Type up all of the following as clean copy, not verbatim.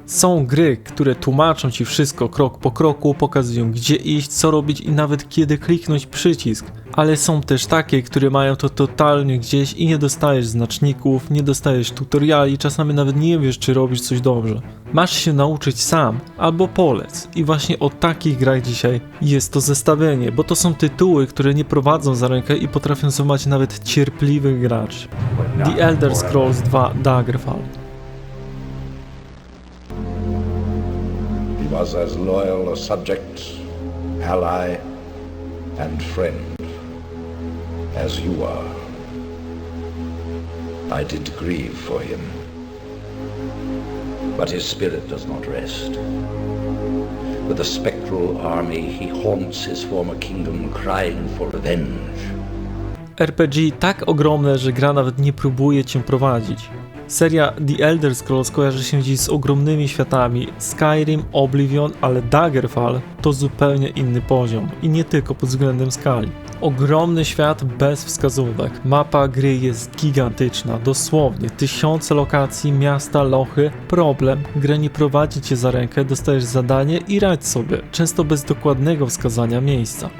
Są gry, które tłumaczą ci wszystko krok po kroku, pokazują gdzie iść, co robić i nawet kiedy kliknąć przycisk. Ale są też takie, które mają to totalnie gdzieś i nie dostajesz znaczników, nie dostajesz tutoriali, czasami nawet nie wiesz, czy robisz coś dobrze. Masz się nauczyć sam, albo polec. I właśnie o takich grach dzisiaj jest to zestawienie, bo to są tytuły, które nie prowadzą za rękę i potrafią złamać nawet cierpliwych graczy. The Elder Scrolls 2 Daggerfall. He was as loyal a subject, ally, and friend as you are. I did grieve for him, but his spirit does not rest. With a spectral army, he haunts his former kingdom, crying for revenge. RPG tak ogromne, że gra nawet nie próbuje cię prowadzić. Seria The Elder Scrolls kojarzy się dziś z ogromnymi światami, Skyrim, Oblivion, ale Daggerfall to zupełnie inny poziom i nie tylko pod względem skali. Ogromny świat bez wskazówek, mapa gry jest gigantyczna, dosłownie tysiące lokacji, miasta, lochy. Problem, gra nie prowadzi cię za rękę, dostajesz zadanie i radź sobie, często bez dokładnego wskazania miejsca.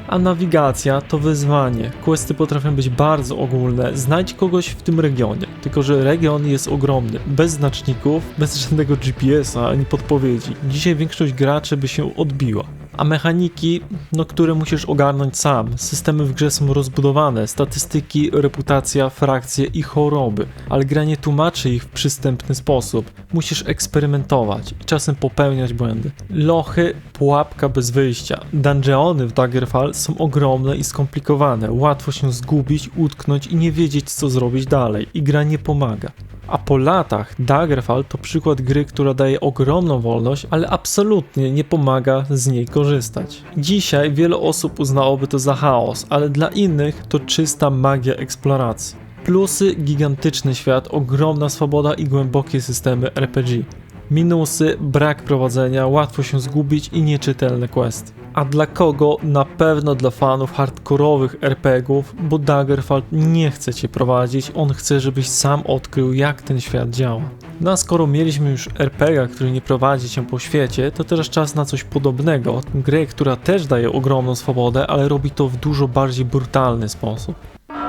A nawigacja to wyzwanie. Questy potrafią być bardzo ogólne. Znajdź kogoś w tym regionie. Tylko że region jest ogromny. Bez znaczników, bez żadnego GPS-a ani podpowiedzi. Dzisiaj większość graczy by się odbiła. A mechaniki, które musisz ogarnąć sam. Systemy w grze są rozbudowane. Statystyki, reputacja, frakcje i choroby. Ale gra nie tłumaczy ich w przystępny sposób. Musisz eksperymentować i czasem popełniać błędy. Lochy, pułapka bez wyjścia. Dungeony w Daggerfall są ogromne i skomplikowane. Łatwo się zgubić, utknąć i nie wiedzieć, co zrobić dalej. I gra nie pomaga. A po latach Daggerfall to przykład gry, która daje ogromną wolność, ale absolutnie nie pomaga z niej korzystać. Dzisiaj wiele osób uznałoby to za chaos, ale dla innych to czysta magia eksploracji. Plusy: gigantyczny świat, ogromna swoboda i głębokie systemy RPG. Minusy: brak prowadzenia, łatwo się zgubić i nieczytelne questy. A dla kogo? Na pewno dla fanów hardkorowych RPGów, bo Daggerfall nie chce cię prowadzić, on chce, żebyś sam odkrył, jak ten świat działa. No a skoro mieliśmy już RPG, który nie prowadzi cię po świecie, to teraz czas na coś podobnego. Grę, która też daje ogromną swobodę, ale robi to w dużo bardziej brutalny sposób.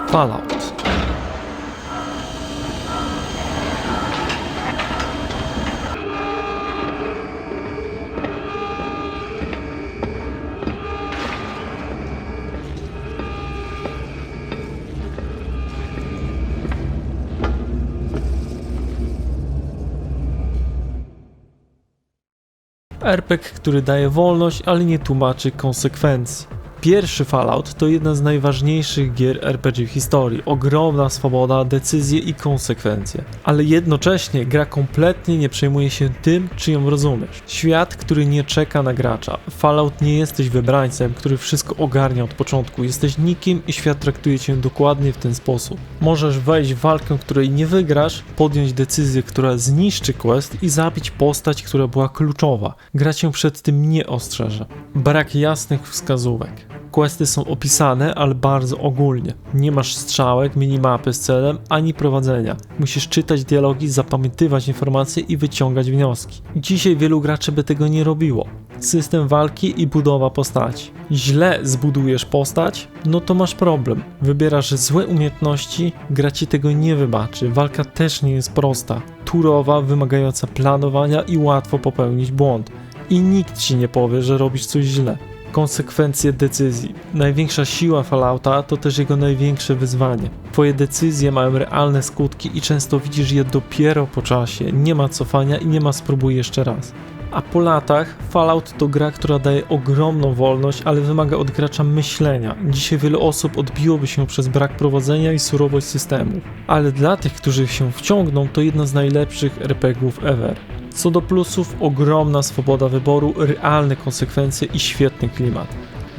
Fallout. RPG, który daje wolność, ale nie tłumaczy konsekwencji. Pierwszy Fallout to jedna z najważniejszych gier RPG w historii. Ogromna swoboda, decyzje i konsekwencje. Ale jednocześnie gra kompletnie nie przejmuje się tym, czy ją rozumiesz. Świat, który nie czeka na gracza. Fallout nie jesteś wybrańcem, który wszystko ogarnia od początku. Jesteś nikim i świat traktuje cię dokładnie w ten sposób. Możesz wejść w walkę, której nie wygrasz, podjąć decyzję, która zniszczy quest i zabić postać, która była kluczowa. Gra cię przed tym nie ostrzeże. Brak jasnych wskazówek. Questy są opisane, ale bardzo ogólnie. Nie masz strzałek, minimapy z celem, ani prowadzenia. Musisz czytać dialogi, zapamiętywać informacje i wyciągać wnioski. Dzisiaj wielu graczy by tego nie robiło. System walki i budowa postaci. Źle zbudujesz postać, no to masz problem. Wybierasz złe umiejętności, gra ci tego nie wybaczy. Walka też nie jest prosta. Turowa, wymagająca planowania i łatwo popełnić błąd. I nikt ci nie powie, że robisz coś źle. Konsekwencje decyzji. Największa siła Fallouta to też jego największe wyzwanie. Twoje decyzje mają realne skutki i często widzisz je dopiero po czasie. Nie ma cofania i nie ma spróbuj jeszcze raz. A po latach Fallout to gra, która daje ogromną wolność, ale wymaga od gracza myślenia. Dzisiaj wiele osób odbiłoby się przez brak prowadzenia i surowość systemu. Ale dla tych, którzy się wciągną, to jedna z najlepszych RPGów ever. Co do plusów, ogromna swoboda wyboru, realne konsekwencje i świetny klimat.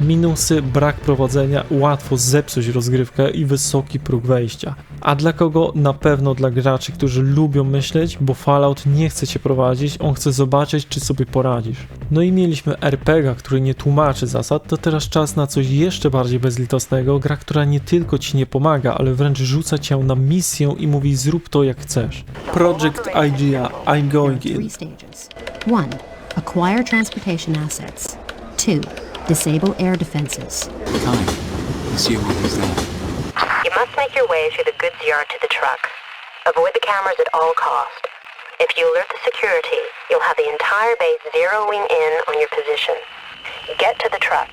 Minusy: brak prowadzenia, łatwo zepsuć rozgrywkę i wysoki próg wejścia. A dla kogo? Na pewno dla graczy, którzy lubią myśleć, bo Fallout nie chce cię prowadzić, on chce zobaczyć, czy sobie poradzisz. No i mieliśmy RPG, który nie tłumaczy zasad, to teraz czas na coś jeszcze bardziej bezlitosnego, gra, która nie tylko ci nie pomaga, ale wręcz rzuca cię na misję i mówi zrób to jak chcesz. Project IGA, I'm going in. 3 stages. 1. Acquire transportation assets. 2. Disable air defenses. Time. Let's see what is that. You must make your way through the goods yard to the truck. Avoid the cameras at all cost. If you alert the security, you'll have the entire base zeroing in on your position. Get to the truck.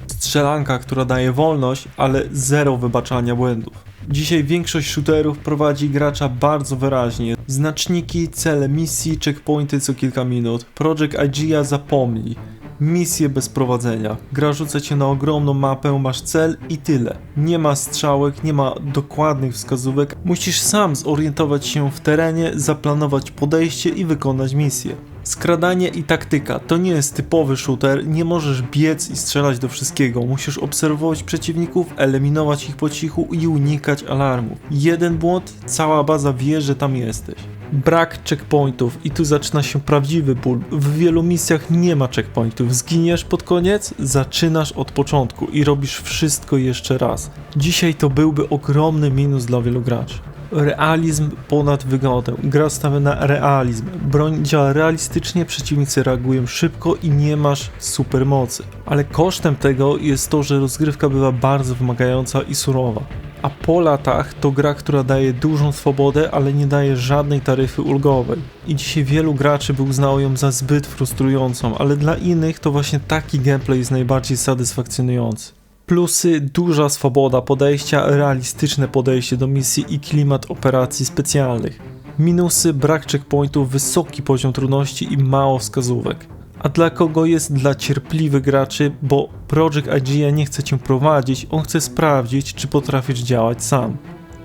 Strzelanka, która daje wolność, ale zero wybaczania błędów. Dzisiaj większość shooterów prowadzi gracza bardzo wyraźnie. Znaczniki, cele misji, checkpointy co kilka minut. Project IGA zapomnij. Misje bez prowadzenia. Gra rzuca cię na ogromną mapę, masz cel i tyle. Nie ma strzałek, nie ma dokładnych wskazówek. Musisz sam zorientować się w terenie, zaplanować podejście i wykonać misję. Skradanie i taktyka to nie jest typowy shooter, nie możesz biec i strzelać do wszystkiego, musisz obserwować przeciwników, eliminować ich po cichu i unikać alarmów. Jeden błąd, cała baza wie, że tam jesteś. Brak checkpointów i tu zaczyna się prawdziwy ból. W wielu misjach nie ma checkpointów, zginiesz pod koniec, zaczynasz od początku i robisz wszystko jeszcze raz. Dzisiaj to byłby ogromny minus dla wielu graczy. Realizm ponad wygodę. Gra stawia na realizm. Broń działa realistycznie, przeciwnicy reagują szybko i nie masz supermocy. Ale kosztem tego jest to, że rozgrywka bywa bardzo wymagająca i surowa. A po latach to gra, która daje dużą swobodę, ale nie daje żadnej taryfy ulgowej. I dzisiaj wielu graczy by uznało ją za zbyt frustrującą, ale dla innych to właśnie taki gameplay jest najbardziej satysfakcjonujący. Plusy: duża swoboda podejścia, realistyczne podejście do misji i klimat operacji specjalnych. Minusy: brak checkpointów, wysoki poziom trudności i mało wskazówek. A dla kogo jest? Dla cierpliwych graczy, bo Project IGA nie chce cię prowadzić, on chce sprawdzić, czy potrafisz działać sam.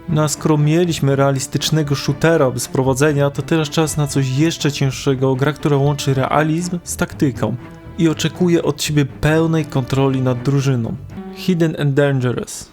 No a skoro mieliśmy realistycznego shootera bez prowadzenia, to teraz czas na coś jeszcze cięższego, gra, która łączy realizm z taktyką i oczekuje od ciebie pełnej kontroli nad drużyną. Hidden and Dangerous.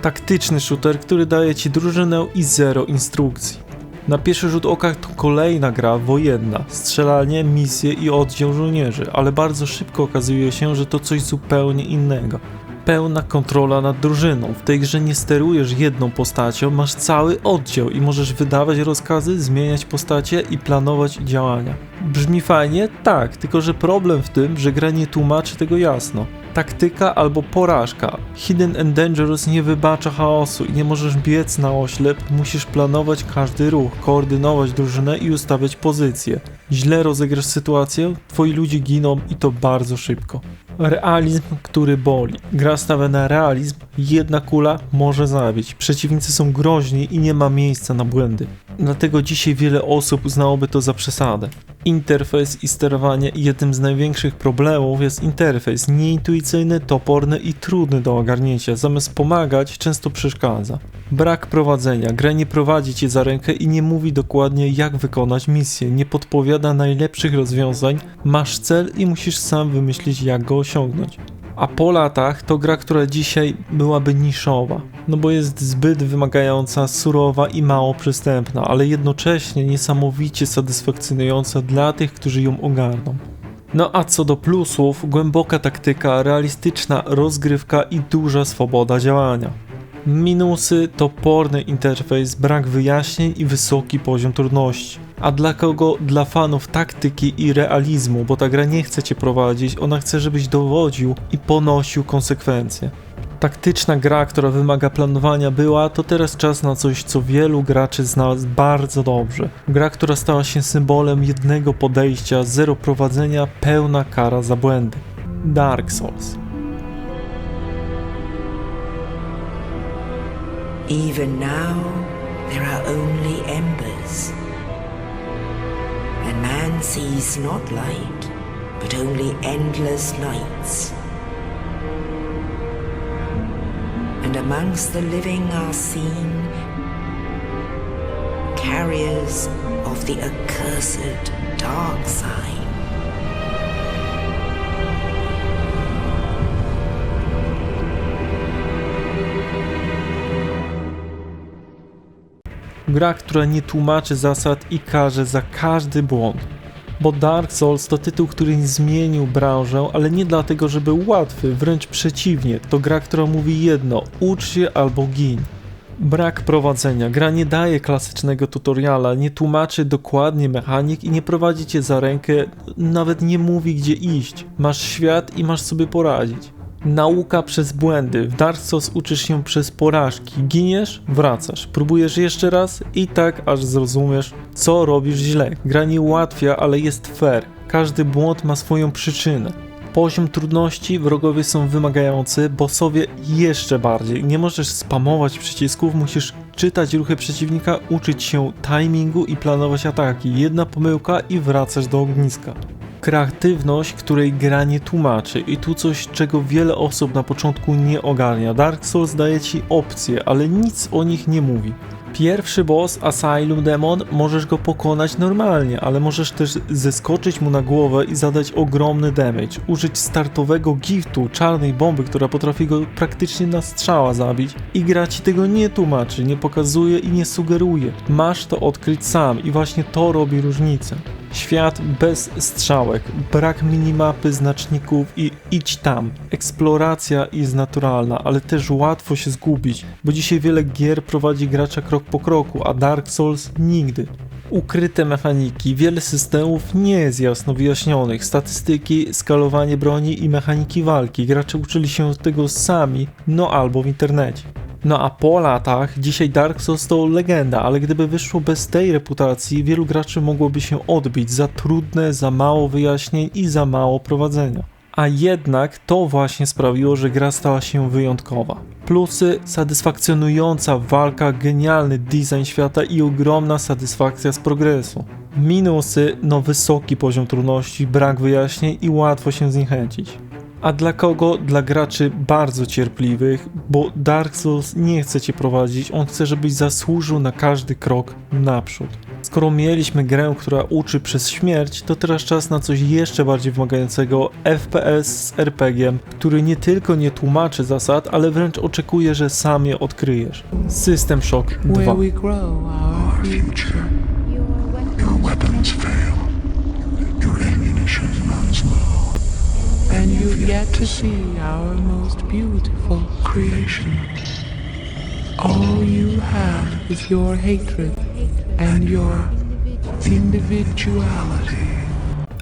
Taktyczny shooter, który daje ci drużynę i zero instrukcji. Na pierwszy rzut oka to kolejna gra wojenna, strzelanie, misje i oddział żołnierzy, ale bardzo szybko okazuje się, że to coś zupełnie innego. Pełna kontrola nad drużyną. W tej grze nie sterujesz jedną postacią, masz cały oddział i możesz wydawać rozkazy, zmieniać postacie i planować działania. Brzmi fajnie? Tak, tylko że problem w tym, że gra nie tłumaczy tego jasno. Taktyka albo porażka. Hidden and Dangerous nie wybacza chaosu i nie możesz biec na oślep, musisz planować każdy ruch, koordynować drużynę i ustawiać pozycję. Źle rozegrasz sytuację, twoi ludzie giną i to bardzo szybko. Realizm, który boli. Gra stawia na realizm, jedna kula może zabić. Przeciwnicy są groźni i nie ma miejsca na błędy. Dlatego dzisiaj wiele osób uznałoby to za przesadę. Interfejs i sterowanie. Jednym z największych problemów jest interfejs. Nieintuicyjny, toporny i trudny do ogarnięcia. Zamiast pomagać, często przeszkadza. Brak prowadzenia. Gra nie prowadzi cię za rękę i nie mówi dokładnie, jak wykonać misję. Nie podpowiada najlepszych rozwiązań. Masz cel i musisz sam wymyślić, jak go osiągnąć. A po latach to gra, która dzisiaj byłaby niszowa, no bo jest zbyt wymagająca, surowa i mało przystępna, ale jednocześnie niesamowicie satysfakcjonująca dla tych, którzy ją ogarną. No a co do plusów, głęboka taktyka, realistyczna rozgrywka i duża swoboda działania. Minusy: toporny interfejs, brak wyjaśnień i wysoki poziom trudności. A dla kogo? Dla fanów taktyki i realizmu, bo ta gra nie chce cię prowadzić, ona chce, żebyś dowodził i ponosił konsekwencje. Taktyczna gra, która wymaga planowania była, to teraz czas na coś, co wielu graczy zna bardzo dobrze. Gra, która stała się symbolem jednego podejścia, zero prowadzenia, pełna kara za błędy. Dark Souls. Even now, there are only embers. And man sees not light, but only endless nights. And amongst the living are seen carriers of the accursed dark sign. Gra, która nie tłumaczy zasad i karze za każdy błąd. Bo Dark Souls to tytuł, który zmienił branżę, ale nie dlatego, że był łatwy, wręcz przeciwnie. To gra, która mówi jedno: ucz się albo gin. Brak prowadzenia. Gra nie daje klasycznego tutoriala, nie tłumaczy dokładnie mechanik i nie prowadzi cię za rękę, nawet nie mówi gdzie iść. Masz świat i masz sobie poradzić. Nauka przez błędy. W Dark Souls uczysz się przez porażki. Giniesz, wracasz. Próbujesz jeszcze raz i tak aż zrozumiesz, co robisz źle. Gra nie ułatwia, ale jest fair. Każdy błąd ma swoją przyczynę. Poziom trudności, wrogowie są wymagający, bossowie jeszcze bardziej. Nie możesz spamować przycisków, musisz czytać ruchy przeciwnika, uczyć się timingu i planować ataki. Jedna pomyłka i wracasz do ogniska. Kreatywność, której gra nie tłumaczy i tu coś, czego wiele osób na początku nie ogarnia. Dark Souls daje ci opcje, ale nic o nich nie mówi. Pierwszy boss, Asylum Demon, możesz go pokonać normalnie, ale możesz też zeskoczyć mu na głowę i zadać ogromny damage. Użyć startowego giftu, czarnej bomby, która potrafi go praktycznie na strzała zabić i gra ci tego nie tłumaczy, nie pokazuje i nie sugeruje. Masz to odkryć sam i właśnie to robi różnicę. Świat bez strzałek, brak minimapy, znaczników i idź tam. Eksploracja jest naturalna, ale też łatwo się zgubić, bo dzisiaj wiele gier prowadzi gracza krok po kroku, a Dark Souls nigdy. Ukryte mechaniki, wiele systemów nie jest jasno wyjaśnionych, statystyki, skalowanie broni i mechaniki walki. Gracze uczyli się tego sami, no albo w internecie. No a po latach, dzisiaj Dark Souls to legenda, ale gdyby wyszło bez tej reputacji, wielu graczy mogłoby się odbić za trudne, za mało wyjaśnień i za mało prowadzenia. A jednak to właśnie sprawiło, że gra stała się wyjątkowa. Plusy: satysfakcjonująca walka, genialny design świata i ogromna satysfakcja z progresu. Minusy: no wysoki poziom trudności, brak wyjaśnień i łatwo się zniechęcić. A dla kogo? Dla graczy bardzo cierpliwych, bo Dark Souls nie chce cię prowadzić, on chce, żebyś zasłużył na każdy krok naprzód. Skoro mieliśmy grę, która uczy przez śmierć, to teraz czas na coś jeszcze bardziej wymagającego: FPS z RPG-iem, który nie tylko nie tłumaczy zasad, ale wręcz oczekuje, że sam je odkryjesz. System Shock 2. Where we grow our future. Your weapons fail. Your ammunition runs low. And you've yet to see our most beautiful creation. All you have is your hatred and your individuality.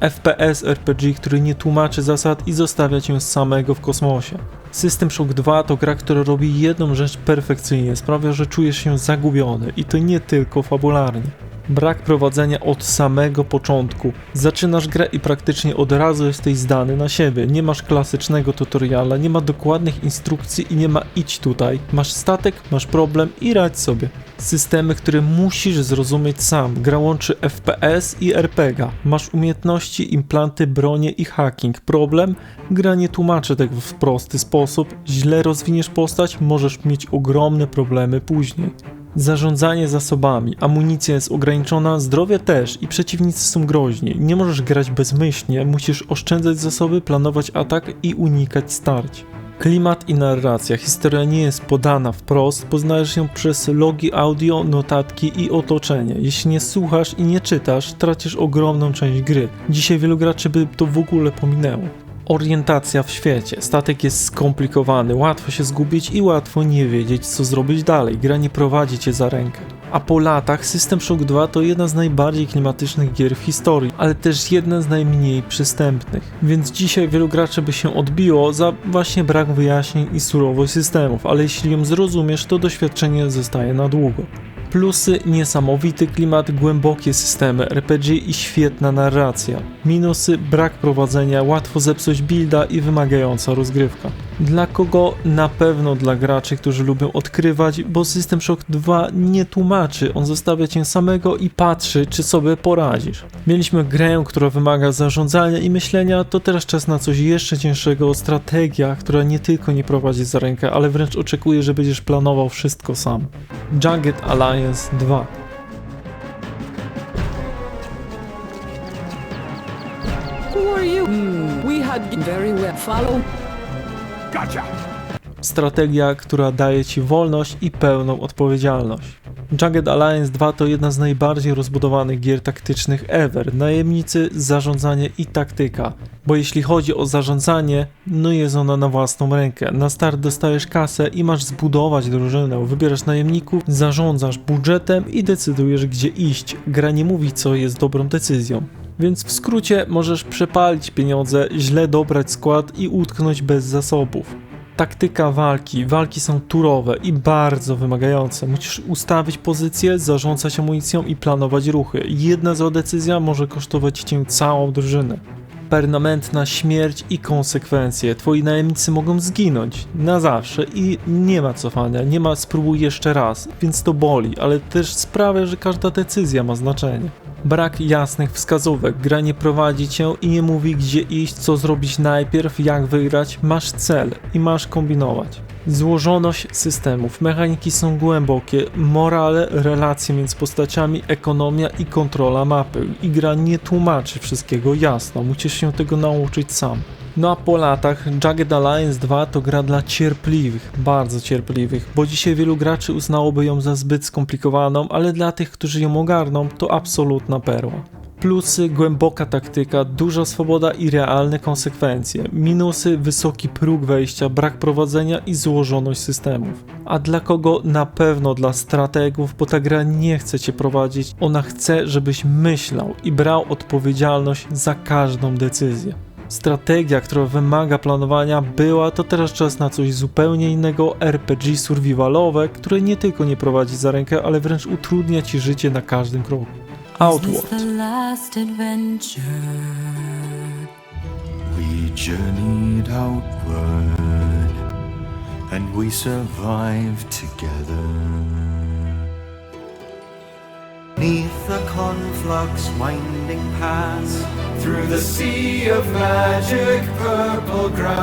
FPS RPG, który nie tłumaczy zasad i zostawia cię samego w kosmosie. System Shock 2 to gra, która robi jedną rzecz perfekcyjnie, sprawia, że czujesz się zagubiony i to nie tylko fabularnie. Brak prowadzenia od samego początku. Zaczynasz grę i praktycznie od razu jesteś zdany na siebie. Nie masz klasycznego tutoriala, nie ma dokładnych instrukcji i nie ma idź tutaj. Masz statek, masz problem i radź sobie. Systemy, które musisz zrozumieć sam. Gra łączy FPS i RPG. Masz umiejętności, implanty, bronie i hacking. Problem? Gra nie tłumaczy tego w prosty sposób. Źle rozwiniesz postać, możesz mieć ogromne problemy później. Zarządzanie zasobami, amunicja jest ograniczona, zdrowie też i przeciwnicy są groźni. Nie możesz grać bezmyślnie, musisz oszczędzać zasoby, planować atak i unikać starć. Klimat i narracja. Historia nie jest podana wprost, poznajesz ją przez logi audio, notatki i otoczenie. Jeśli nie słuchasz i nie czytasz, tracisz ogromną część gry. Dzisiaj wielu graczy by to w ogóle pominęło. Orientacja w świecie. Statek jest skomplikowany, łatwo się zgubić i łatwo nie wiedzieć, co zrobić dalej. Gra nie prowadzi cię za rękę. A po latach System Shock 2 to jedna z najbardziej klimatycznych gier w historii, ale też jedna z najmniej przystępnych. Więc dzisiaj wielu graczy by się odbiło za właśnie brak wyjaśnień i surowość systemów, ale jeśli ją zrozumiesz, to doświadczenie zostaje na długo. Plusy: niesamowity klimat, głębokie systemy RPG i świetna narracja. Minusy: brak prowadzenia, łatwo zepsuć builda i wymagająca rozgrywka. Dla kogo? Na pewno dla graczy, którzy lubią odkrywać, bo System Shock 2 nie tłumaczy, on zostawia cię samego i patrzy, czy sobie poradzisz. Mieliśmy grę, która wymaga zarządzania i myślenia, to teraz czas na coś jeszcze cięższego, strategia, która nie tylko nie prowadzi za rękę, ale wręcz oczekuje, że będziesz planował wszystko sam. Jagged Alliance 2. Who are you? We had very well follow. Strategia, która daje ci wolność i pełną odpowiedzialność. Jagged Alliance 2 to jedna z najbardziej rozbudowanych gier taktycznych ever. Najemnicy, zarządzanie i taktyka. Bo jeśli chodzi o zarządzanie, no jest ona na własną rękę. Na start dostajesz kasę i masz zbudować drużynę. Wybierasz najemników, zarządzasz budżetem i decydujesz, gdzie iść. Gra nie mówi, co jest dobrą decyzją. Więc w skrócie możesz przepalić pieniądze, źle dobrać skład i utknąć bez zasobów. Taktyka walki. Walki są turowe i bardzo wymagające. Musisz ustawić pozycję, zarządzać amunicją i planować ruchy. Jedna zła decyzja może kosztować cię całą drużynę. Permanentna śmierć i konsekwencje. Twoi najemnicy mogą zginąć na zawsze i nie ma cofania, nie ma spróbuj jeszcze raz, więc to boli, ale też sprawia, że każda decyzja ma znaczenie. Brak jasnych wskazówek, gra nie prowadzi cię i nie mówi, gdzie iść, co zrobić najpierw, jak wygrać, masz cel i masz kombinować. Złożoność systemów, mechaniki są głębokie, morale, relacje między postaciami, ekonomia i kontrola mapy. I gra nie tłumaczy wszystkiego jasno, musisz się tego nauczyć sam. No a po latach Jagged Alliance 2 to gra dla cierpliwych, bardzo cierpliwych, bo dzisiaj wielu graczy uznałoby ją za zbyt skomplikowaną, ale dla tych, którzy ją ogarną, to absolutna perła. Plusy: głęboka taktyka, duża swoboda i realne konsekwencje. Minusy: wysoki próg wejścia, brak prowadzenia i złożoność systemów. A dla kogo? Na pewno dla strategów, bo ta gra nie chce cię prowadzić, ona chce, żebyś myślał i brał odpowiedzialność za każdą decyzję. Strategia, która wymaga planowania była, to teraz czas na coś zupełnie innego, RPG survivalowe, które nie tylko nie prowadzi za rękę, ale wręcz utrudnia ci życie na każdym kroku. Outward. We journeyed outward, and we survived together. 'Neath the conflux winding paths, through the sea of magic purple grass.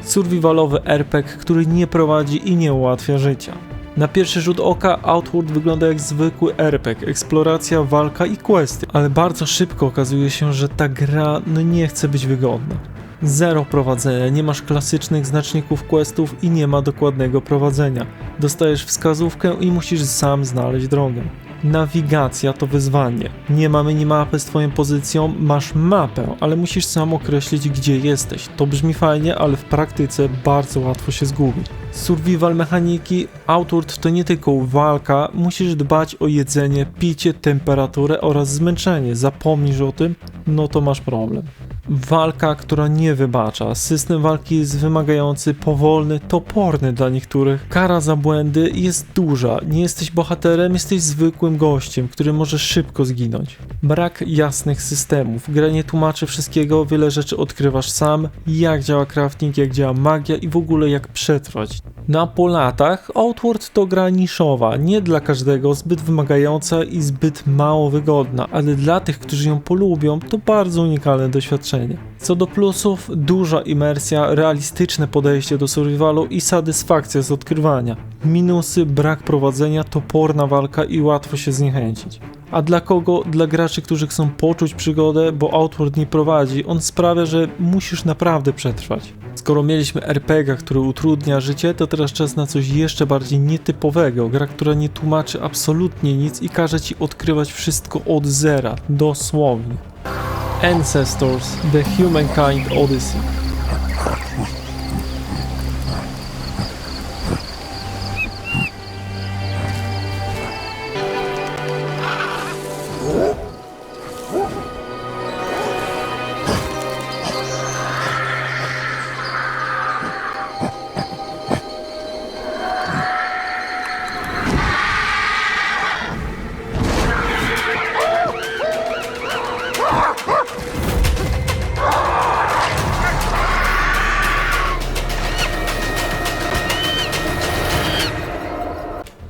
Survivalowy RPG, który nie prowadzi i nie ułatwia życia. Na pierwszy rzut oka Outward wygląda jak zwykły RPG, eksploracja, walka i questy, ale bardzo szybko okazuje się, że ta gra nie chce być wygodna. Zero prowadzenia, nie masz klasycznych znaczników questów i nie ma dokładnego prowadzenia. Dostajesz wskazówkę i musisz sam znaleźć drogę. Nawigacja to wyzwanie. Nie ma minimapy z twoją pozycją, masz mapę, ale musisz sam określić, gdzie jesteś. To brzmi fajnie, ale w praktyce bardzo łatwo się zgubić. Survival mechaniki. Outward to nie tylko walka, musisz dbać o jedzenie, picie, temperaturę oraz zmęczenie. Zapomnisz o tym, no to masz problem. Walka, która nie wybacza. System walki jest wymagający, powolny, toporny dla niektórych. Kara za błędy jest duża. Nie jesteś bohaterem, jesteś zwykłym gościem, który może szybko zginąć. Brak jasnych systemów. Gra nie tłumaczy wszystkiego, wiele rzeczy odkrywasz sam. Jak działa crafting, jak działa magia i w ogóle jak przetrwać. No a po latach Outward to gra niszowa, nie dla każdego, zbyt wymagająca i zbyt mało wygodna, ale dla tych, którzy ją polubią, to bardzo unikalne doświadczenie. Co do plusów, duża imersja, realistyczne podejście do survivalu i satysfakcja z odkrywania. Minusy: brak prowadzenia, toporna walka i łatwo się zniechęcić. A dla kogo? Dla graczy, którzy chcą poczuć przygodę, bo Outward nie prowadzi, on sprawia, że musisz naprawdę przetrwać. Skoro mieliśmy RPG, który utrudnia życie, to teraz czas na coś jeszcze bardziej nietypowego. Gra, która nie tłumaczy absolutnie nic i każe ci odkrywać wszystko od zera, dosłownie. Ancestors: The Humankind Odyssey.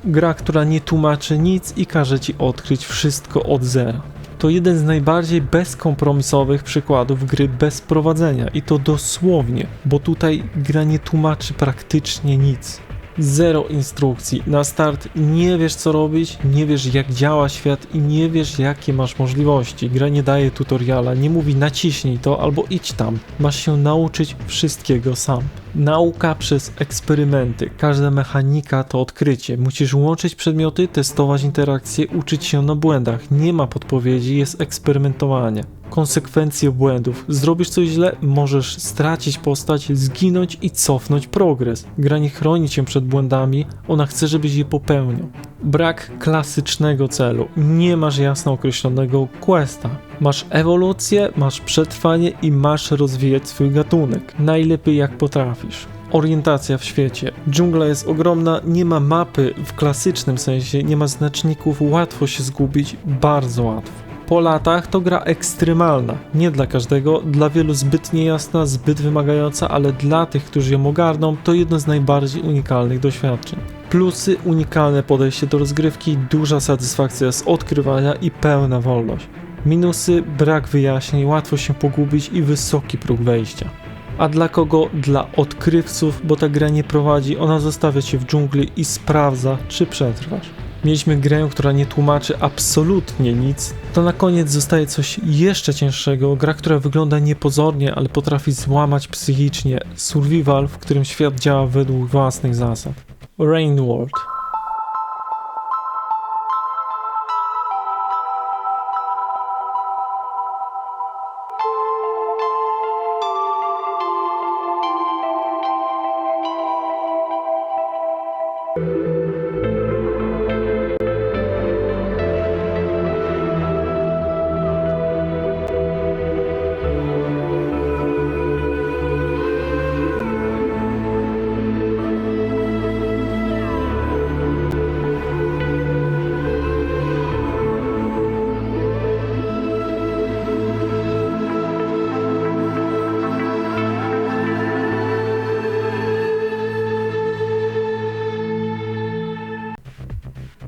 Gra, która nie tłumaczy nic i każe ci odkryć wszystko od zera. To jeden z najbardziej bezkompromisowych przykładów gry bez prowadzenia i to dosłownie, bo tutaj gra nie tłumaczy praktycznie nic. Zero instrukcji, na start nie wiesz co robić, nie wiesz jak działa świat i nie wiesz jakie masz możliwości. Gra nie daje tutoriala, nie mówi naciśnij to albo idź tam. Masz się nauczyć wszystkiego sam. Nauka przez eksperymenty, każda mechanika to odkrycie. Musisz łączyć przedmioty, testować interakcje, uczyć się na błędach. Nie ma podpowiedzi, jest eksperymentowanie. Konsekwencje błędów. Zrobisz coś źle, możesz stracić postać, zginąć i cofnąć progres. Gra nie chroni cię przed błędami, ona chce, żebyś je popełniał. Brak klasycznego celu. Nie masz jasno określonego questa. Masz ewolucję, masz przetrwanie i masz rozwijać swój gatunek. Najlepiej jak potrafisz. Orientacja w świecie. Dżungla jest ogromna, nie ma mapy w klasycznym sensie, nie ma znaczników, łatwo się zgubić, bardzo łatwo. Po latach to gra ekstremalna, nie dla każdego, dla wielu zbyt niejasna, zbyt wymagająca, ale dla tych, którzy ją ogarną, to jedno z najbardziej unikalnych doświadczeń. Plusy: unikalne podejście do rozgrywki, duża satysfakcja z odkrywania i pełna wolność. Minusy: brak wyjaśnień, łatwo się pogubić i wysoki próg wejścia. A dla kogo? Dla odkrywców, bo ta gra nie prowadzi, ona zostawia cię w dżungli i sprawdza, czy przetrwasz. Mieliśmy grę, która nie tłumaczy absolutnie nic, to na koniec zostaje coś jeszcze cięższego, gra, która wygląda niepozornie, ale potrafi złamać psychicznie, survival, w którym świat działa według własnych zasad. Rain World.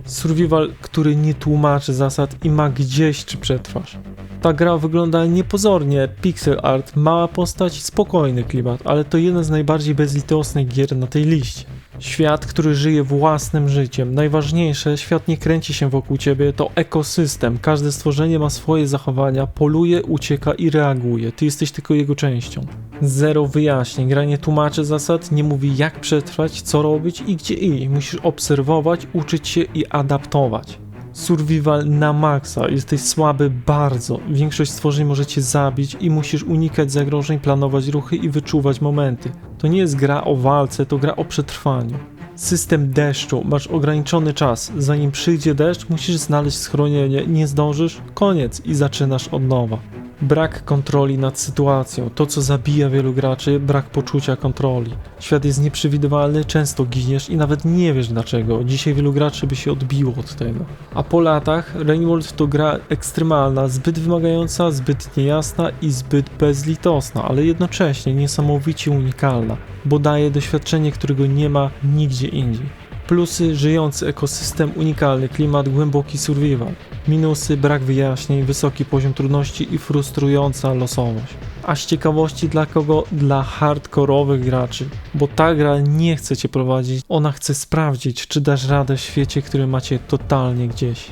Survival, który nie tłumaczy zasad i ma gdzieś, czy przetrwasz. Ta gra wygląda niepozornie, pixel art, mała postać, spokojny klimat, ale to jeden z najbardziej bezlitosnych gier na tej liście. Świat, który żyje własnym życiem. Najważniejsze, świat nie kręci się wokół ciebie, to ekosystem. Każde stworzenie ma swoje zachowania, poluje, ucieka i reaguje. Ty jesteś tylko jego częścią. Zero wyjaśnień. Gra nie tłumaczy zasad, nie mówi jak przetrwać, co robić i gdzie iść. Musisz obserwować, uczyć się i adaptować. Survival na maksa, jesteś słaby bardzo, większość stworzeń może cię zabić i musisz unikać zagrożeń, planować ruchy i wyczuwać momenty. To nie jest gra o walce, to gra o przetrwaniu. System deszczu, masz ograniczony czas, zanim przyjdzie deszcz musisz znaleźć schronienie, nie zdążysz, koniec i zaczynasz od nowa. Brak kontroli nad sytuacją, to co zabija wielu graczy, brak poczucia kontroli. Świat jest nieprzewidywalny, często giniesz i nawet nie wiesz dlaczego. Dzisiaj wielu graczy by się odbiło od tego. A po latach Rain World to gra ekstremalna, zbyt wymagająca, zbyt niejasna i zbyt bezlitosna, ale jednocześnie niesamowicie unikalna, bo daje doświadczenie, którego nie ma nigdzie indziej. Plusy: żyjący ekosystem, unikalny klimat, głęboki survival. Minusy: brak wyjaśnień, wysoki poziom trudności i frustrująca losowość. A z ciekawości dla kogo? Dla hardkorowych graczy, bo ta gra nie chce cię prowadzić, ona chce sprawdzić, czy dasz radę w świecie, który macie totalnie gdzieś.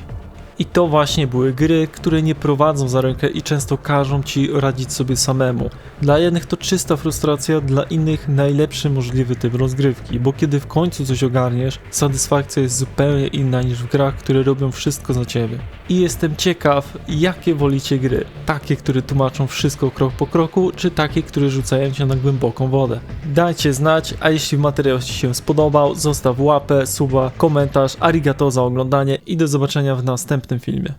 I to właśnie były gry, które nie prowadzą za rękę i często każą ci radzić sobie samemu. Dla jednych to czysta frustracja, dla innych najlepszy możliwy typ rozgrywki, bo kiedy w końcu coś ogarniesz, satysfakcja jest zupełnie inna niż w grach, które robią wszystko za ciebie. I jestem ciekaw, jakie wolicie gry. Takie, które tłumaczą wszystko krok po kroku, czy takie, które rzucają cię na głęboką wodę. Dajcie znać, a jeśli materiał ci się spodobał, zostaw łapę, suba, komentarz, arigato za oglądanie i do zobaczenia w następnym filmie.